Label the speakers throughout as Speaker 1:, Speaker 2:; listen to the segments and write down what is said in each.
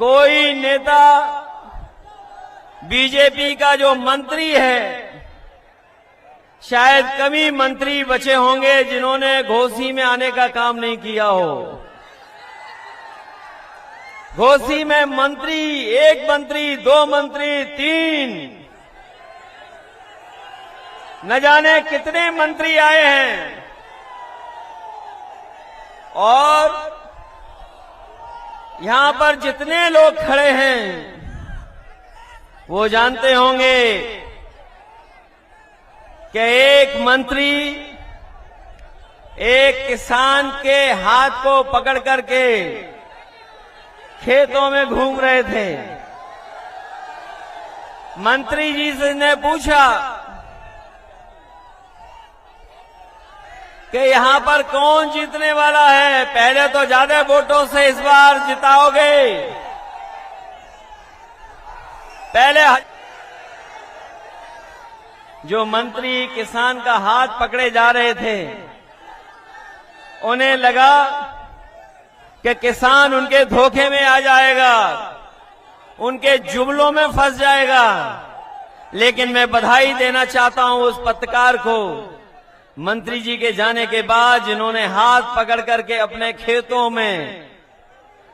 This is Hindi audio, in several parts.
Speaker 1: कोई नेता बीजेपी का जो मंत्री है, शायद कम ही मंत्री बचे होंगे जिन्होंने घोसी में आने का काम नहीं किया हो। घोसी में मंत्री, एक मंत्री, दो मंत्री, तीन, न जाने कितने मंत्री आए हैं। और यहां पर जितने लोग खड़े हैं वो जानते होंगे कि एक मंत्री एक किसान के हाथ को पकड़ करके खेतों में घूम रहे थे। मंत्री जी से ने पूछा कि यहां पर कौन जीतने वाला है, पहले तो ज्यादा वोटों से इस बार जिताओगे। पहले जो मंत्री किसान का हाथ पकड़े जा रहे थे, उन्हें लगा कि किसान उनके धोखे में आ जाएगा, उनके जुमलों में फंस जाएगा। लेकिन मैं बधाई देना चाहता हूं उस पत्रकार को, मंत्री जी के जाने के बाद जिन्होंने हाथ पकड़ करके अपने खेतों में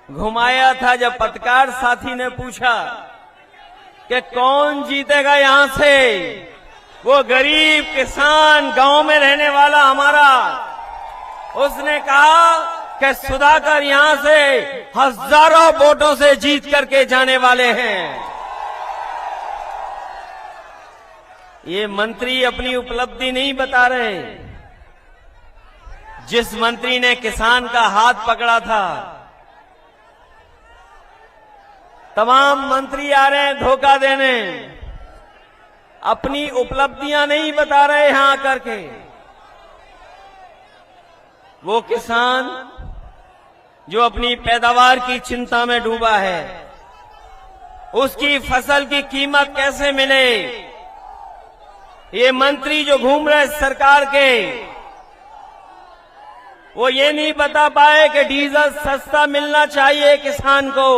Speaker 1: घुमाया था। जब पत्रकार साथी ने पूछा कि कौन जीतेगा यहां से, वो गरीब किसान गांव में रहने वाला हमारा, उसने कहा कि सुधाकर यहां से हजारों वोटों से जीत करके जाने वाले हैं। ये मंत्री अपनी उपलब्धि नहीं बता रहे। जिस मंत्री ने किसान का हाथ पकड़ा था, तमाम मंत्री आ रहे हैं धोखा देने, अपनी उपलब्धियां नहीं बता रहे यहां आकर के। वो किसान जो अपनी पैदावार की चिंता में डूबा है, उसकी फसल की कीमत कैसे मिले, ये मंत्री जो घूम रहे सरकार के, वो ये नहीं बता पाए कि डीजल सस्ता मिलना चाहिए किसान को,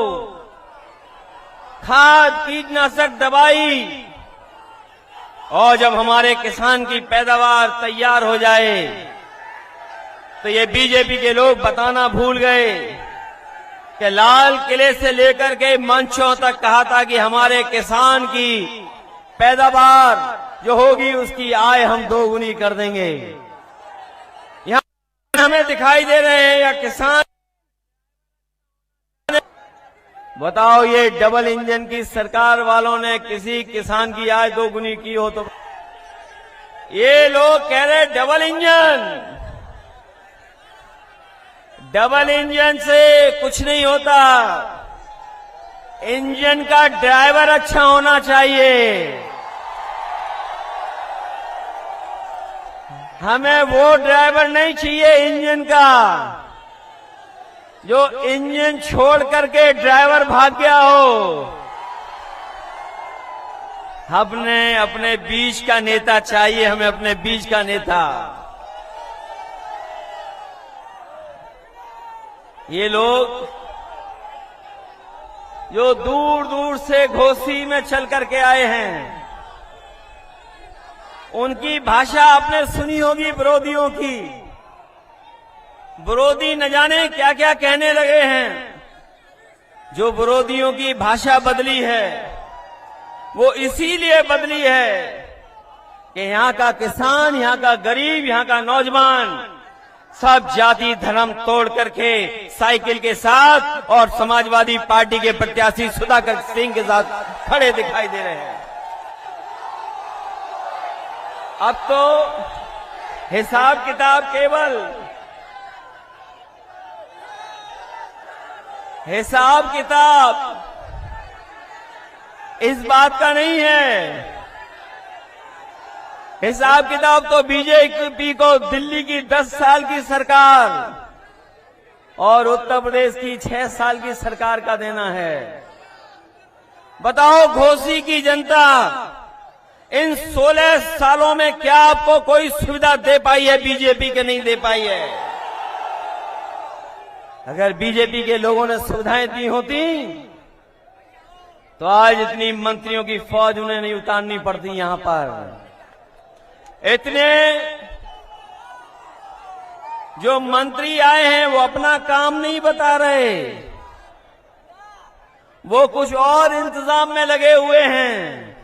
Speaker 1: खाद कीटनाशक दवाई, और जब हमारे किसान की पैदावार तैयार हो जाए तो ये बीजेपी के लोग बताना भूल गए कि लाल किले से लेकर के मंचों तक कहा था कि हमारे किसान की पैदावार जो होगी उसकी आय हम दोगुनी कर देंगे। यहां हमें दिखाई दे रहे हैं या किसान, बताओ ये डबल इंजन की सरकार वालों ने किसी किसान की आय दोगुनी की हो तो? ये लोग कह रहे डबल इंजन, डबल इंजन से कुछ नहीं होता, इंजन का ड्राइवर अच्छा होना चाहिए। हमें वो ड्राइवर नहीं चाहिए इंजन का जो इंजन छोड़ करके ड्राइवर भाग गया हो। हमने अपने बीच का नेता चाहिए, हमें अपने बीच का नेता। ये लोग जो दूर दूर से घोसी में चल करके आए हैं, उनकी भाषा आपने सुनी होगी विरोधियों की। विरोधी न जाने क्या क्या कहने लगे हैं। जो विरोधियों की भाषा बदली है वो इसीलिए बदली है कि यहां का किसान, यहां का गरीब, यहां का नौजवान सब जाति धर्म तोड़ करके साइकिल के साथ और समाजवादी पार्टी के प्रत्याशी सुधाकर सिंह के साथ खड़े दिखाई दे रहे हैं। अब तो हिसाब किताब केवल हिसाब किताब इस बात का नहीं है। हिसाब किताब तो बीजेपी को दिल्ली की 10 साल की सरकार और उत्तर प्रदेश की 6 साल की सरकार का देना है। बताओ घोसी की जनता इन 16 सालों में क्या आपको कोई सुविधा दे पाई है? बीजेपी के नहीं दे पाई है। अगर बीजेपी के लोगों ने सुविधाएं दी होती तो आज इतनी मंत्रियों की फौज उन्हें नहीं उतारनी पड़ती यहां पर। इतने जो मंत्री आए हैं वो अपना काम नहीं बता रहे, वो कुछ और इंतजाम में लगे हुए हैं।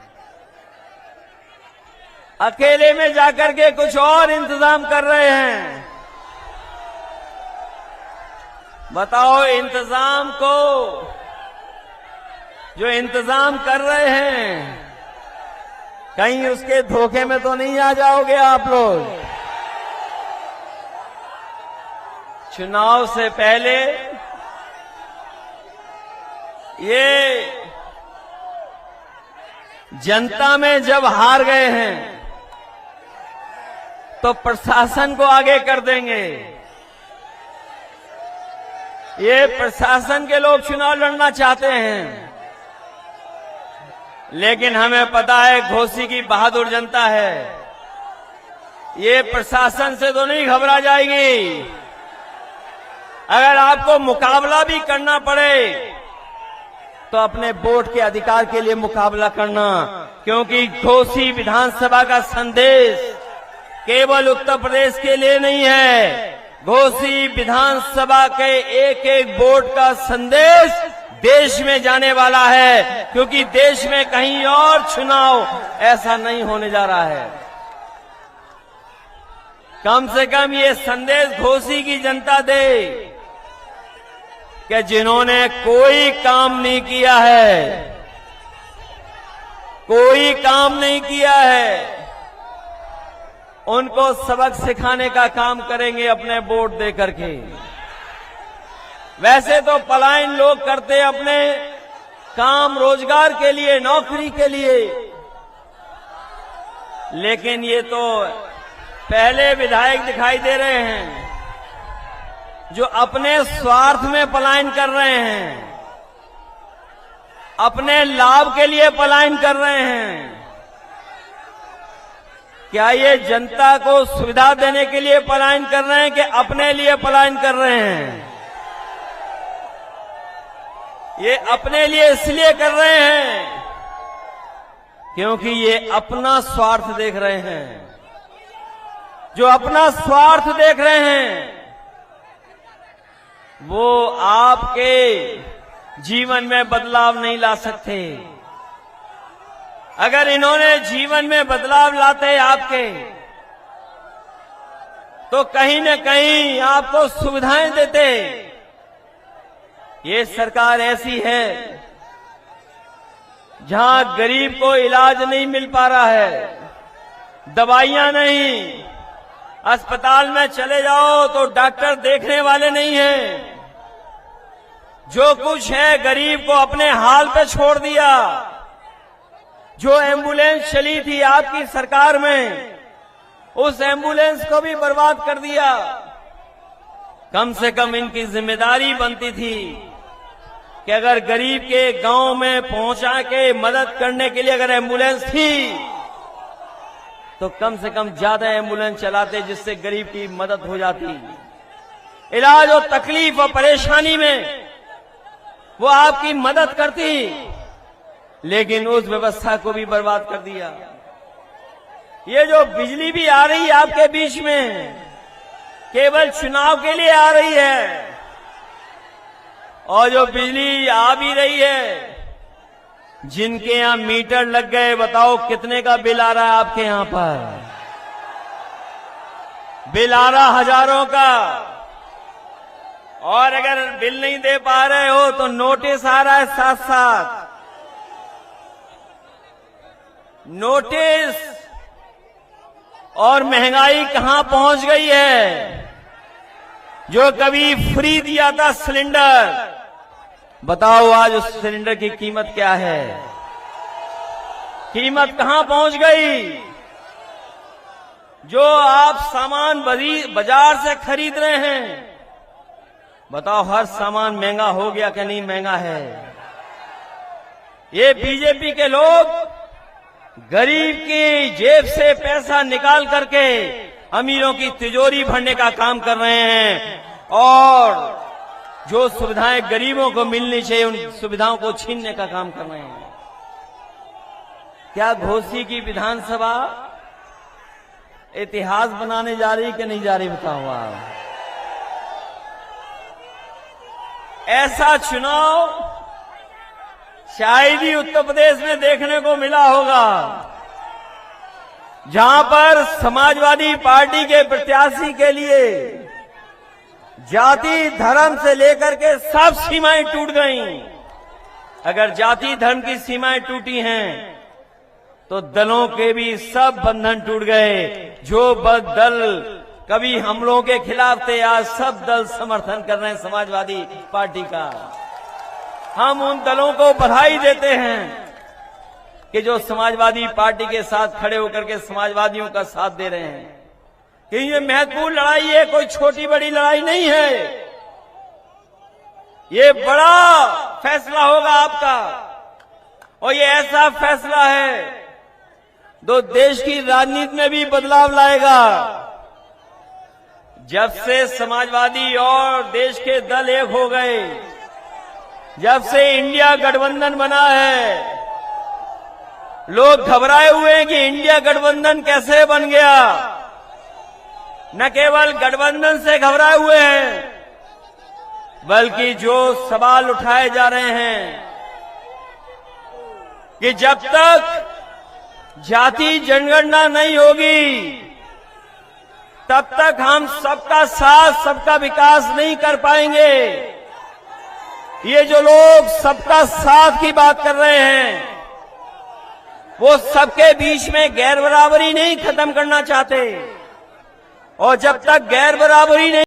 Speaker 1: अकेले में जाकर के कुछ और इंतजाम कर रहे हैं। बताओ, इंतजाम को जो इंतजाम कर रहे हैं, कहीं उसके धोखे में तो नहीं आ जाओगे आप लोग? चुनाव से पहले ये जनता में जब हार गए हैं तो प्रशासन को आगे कर देंगे। ये प्रशासन के लोग चुनाव लड़ना चाहते हैं, लेकिन हमें पता है घोसी की बहादुर जनता है, ये प्रशासन से तो नहीं घबरा जाएगी। अगर आपको मुकाबला भी करना पड़े तो अपने वोट के अधिकार के लिए मुकाबला करना, क्योंकि घोसी विधानसभा का संदेश केवल उत्तर प्रदेश के लिए नहीं है। घोसी विधानसभा के एक एक वोट का संदेश देश में जाने वाला है, क्योंकि देश में कहीं और चुनाव ऐसा नहीं होने जा रहा है। कम से कम ये संदेश घोसी की जनता दे कि जिन्होंने कोई काम नहीं किया है, कोई काम नहीं किया है, उनको सबक सिखाने का काम करेंगे अपने वोट दे करके। वैसे तो पलायन लोग करते अपने काम रोजगार के लिए, नौकरी के लिए, लेकिन ये तो पहले विधायक दिखाई दे रहे हैं जो अपने स्वार्थ में पलायन कर रहे हैं, अपने लाभ के लिए पलायन कर रहे हैं। क्या ये जनता को सुविधा देने के लिए पलायन कर रहे हैं कि अपने लिए पलायन कर रहे हैं? ये अपने लिए इसलिए कर रहे हैं क्योंकि ये अपना स्वार्थ देख रहे हैं। जो अपना स्वार्थ देख रहे हैं वो आपके जीवन में बदलाव नहीं ला सकते। अगर इन्होंने जीवन में बदलाव लाते आपके, तो कहीं न कहीं आपको सुविधाएं देते। ये सरकार ऐसी है जहां गरीब को इलाज नहीं मिल पा रहा है, दवाइयां नहीं, अस्पताल में चले जाओ तो डॉक्टर देखने वाले नहीं हैं। जो कुछ है गरीब को अपने हाल पे छोड़ दिया। जो एम्बुलेंस चली थी आपकी सरकार में, उस एम्बुलेंस को भी बर्बाद कर दिया। कम से कम इनकी जिम्मेदारी बनती थी कि अगर गरीब के गांव में पहुंचा के मदद करने के लिए अगर एम्बुलेंस थी तो कम से कम ज्यादा एम्बुलेंस चलाते, जिससे गरीब की मदद हो जाती। इलाज और तकलीफ और परेशानी में वो आपकी मदद करती, लेकिन उस व्यवस्था को भी बर्बाद कर दिया। ये जो बिजली भी आ रही है आपके बीच में, केवल चुनाव के लिए आ रही है। और जो बिजली आ भी रही है, जिनके यहां मीटर लग गए, बताओ कितने का बिल आ रहा है आपके यहां पर? बिल आ रहा हजारों का। और अगर बिल नहीं दे पा रहे हो तो नोटिस आ रहा है साथ साथ। नोटिस। और महंगाई कहां पहुंच गई है? जो कभी फ्री दिया था सिलेंडर, बताओ आज उस सिलेंडर की कीमत क्या है? कीमत कहां पहुंच गई? जो आप सामान बाजार से खरीद रहे हैं, बताओ हर सामान महंगा हो गया कि नहीं महंगा है? ये बीजेपी के लोग गरीब की जेब से पैसा निकाल करके अमीरों की तिजोरी भरने का काम कर रहे हैं। और जो सुविधाएं गरीबों को मिलनी चाहिए उन सुविधाओं को छीनने का काम कर रहे हैं। क्या घोसी की विधानसभा इतिहास बनाने जा रही कि नहीं जा रही, बताओ आप। ऐसा चुनाव शायद ही उत्तर प्रदेश में देखने को मिला होगा, जहां पर समाजवादी पार्टी के प्रत्याशी के लिए जाति धर्म से लेकर के सब सीमाएं टूट गईं। अगर जाति धर्म की सीमाएं टूटी हैं तो दलों के भी सब बंधन टूट गए। जो दल कभी हमलों के खिलाफ थे, आज सब दल समर्थन कर रहे हैं समाजवादी पार्टी का। हम उन दलों को बधाई देते हैं कि जो समाजवादी पार्टी के साथ खड़े होकर के समाजवादियों का साथ दे रहे हैं। कि ये महत्वपूर्ण लड़ाई है, कोई छोटी बड़ी लड़ाई नहीं है। ये बड़ा फैसला होगा आपका, और ये ऐसा फैसला है जो देश की राजनीति में भी बदलाव लाएगा। जब से समाजवादी और देश के दल एक हो गए, जब से इंडिया गठबंधन बना है, लोग घबराए हुए हैं कि इंडिया गठबंधन कैसे बन गया। न केवल गठबंधन से घबराए हुए हैं, बल्कि जो सवाल उठाए जा रहे हैं कि जब तक जाति जनगणना नहीं होगी तब तक हम सबका साथ सबका विकास नहीं कर पाएंगे। ये जो लोग सबका साथ की बात कर रहे हैं, वो सबके बीच में गैर बराबरी नहीं खत्म करना चाहते, और जब तक गैर बराबरी नहीं